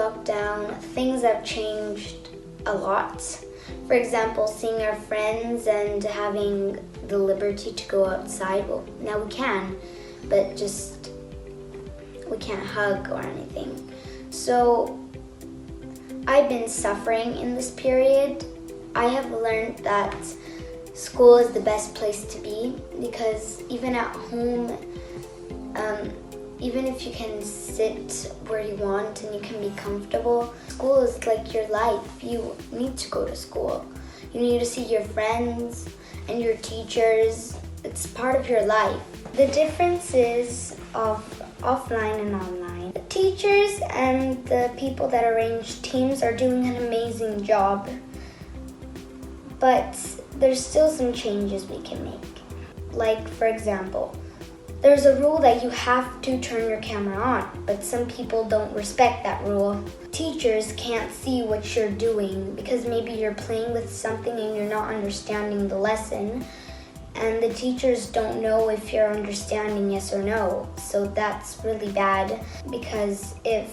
lockdown, things have changed a lot. For example, seeing our friends and having the liberty to go outside. Well, now we can, but just we can't hug or anything. So I've been suffering in this period. I have learned that school is the best place to be because even at home, even if you can sit where you want and you can be comfortable, school is like your life. You need to go to school. You need to see your friends and your teachers. It's part of your life. The differences of offline and online. The teachers and the people that arrange teams are doing an amazing job, but there's still some changes we can make. Like, for example, there's a rule that you have to turn your camera on, but some people don't respect that rule. Teachers can't see what you're doing because maybe you're playing with something and you're not understanding the lesson, and the teachers don't know if you're understanding yes or no. So that's really bad because if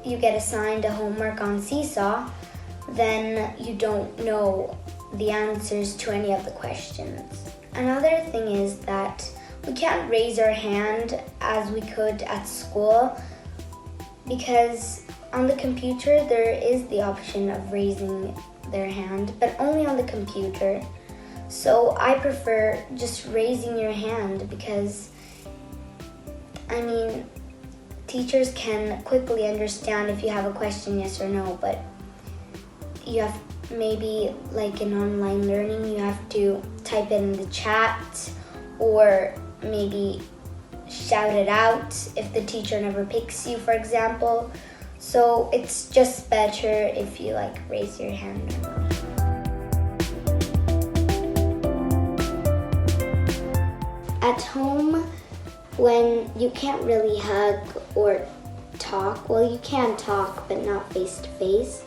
you get assigned a homework on Seesaw, then you don't know the answers to any of the questions. Another thing is that we can't raise our hand as we could at school because on the computer there is the option of raising their hand, but only on the computer. So I prefer just raising your hand because, teachers can quickly understand if you have a question, yes or no, but you have maybe like in online learning, you have to type it in the chat or maybe shout it out if the teacher never picks you, for example. So it's just better if you raise your hand normally. At home, when you can't really hug or talk, well, you can talk, but not face to face.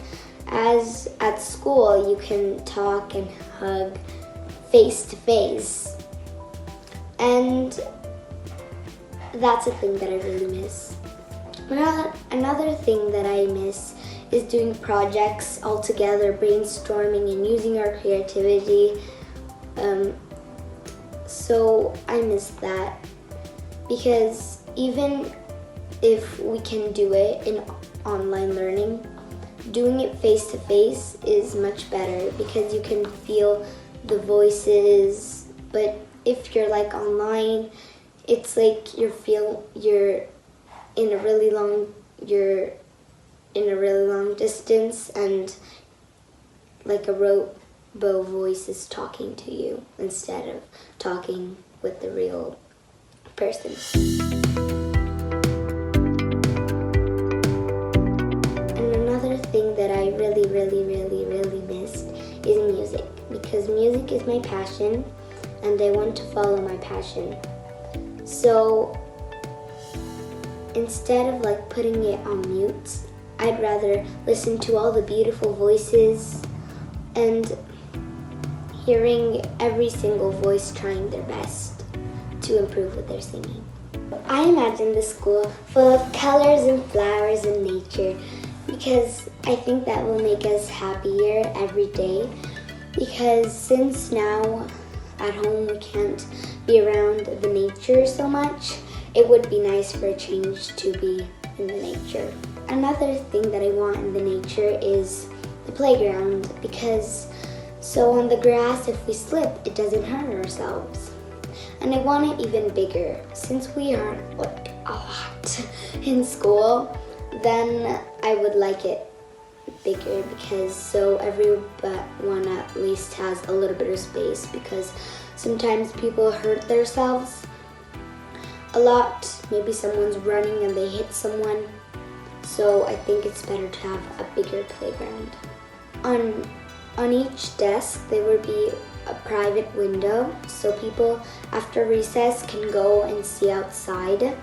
As at school, you can talk and hug face to face. And that's a thing that I really miss. Another thing that I miss is doing projects all together, brainstorming and using our creativity. So I miss that because even if we can do it in online learning, doing it face to face is much better because you can feel the voices. But if you're online, it's like you're in a really long distance, and like a robo voice is talking to you instead of talking with the real person. And another thing that I really missed is music, because music is my passion and I want to follow my passion. So instead of putting it on mute, I'd rather listen to all the beautiful voices and hearing every single voice trying their best to improve with their singing. I imagine the school full of colors and flowers and nature because I think that will make us happier every day, because since now at home we can't be around the nature so much, it would be nice for a change to be in the nature. Another thing that I want in the nature is the playground, because so on the grass, if we slip, it doesn't hurt ourselves. And I want it even bigger. Since we aren't a lot in school, then I would like it bigger, because so everyone at least has a little bit of space, because sometimes people hurt themselves a lot. Maybe someone's running and they hit someone. So I think it's better to have a bigger playground. On each desk, there would be a private window, so people after recess can go and see outside.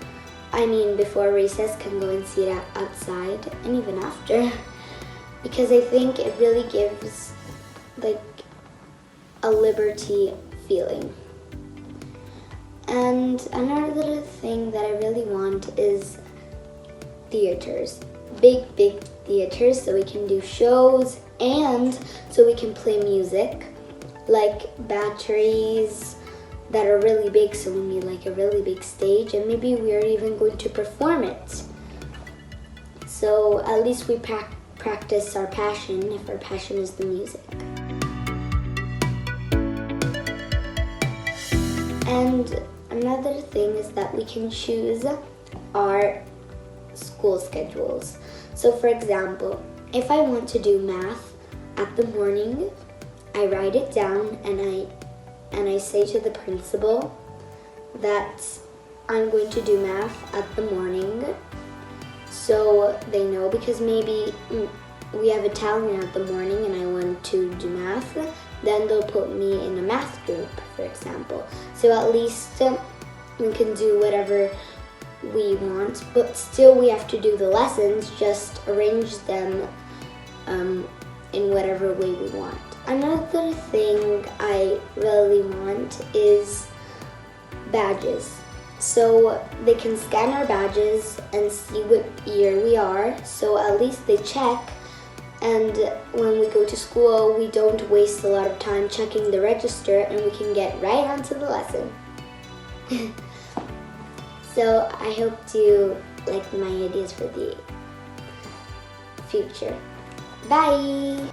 Before recess can go and see it outside, and even after. Because I think it really gives a liberty feeling. And another thing that I really want is theaters. Big theaters so we can do shows and so we can play music, like batteries that are really big, so we need like a really big stage, and maybe we are even going to perform it. So at least we practice our passion, if our passion is the music. And another thing is that we can choose our school schedules. So for example, if I want to do math at the morning, I write it down and I say to the principal that I'm going to do math at the morning, so they know, because maybe we have Italian at the morning and I want to do math, then they'll put me in a math group, for example. So at least we can do whatever we want, but still we have to do the lessons, just arrange them in whatever way we want. Another thing I really want is badges. So they can scan our badges and see what year we are, so at least they check, and when we go to school we don't waste a lot of time checking the register and we can get right onto the lesson. So I hope you like my ideas for the future. Bye!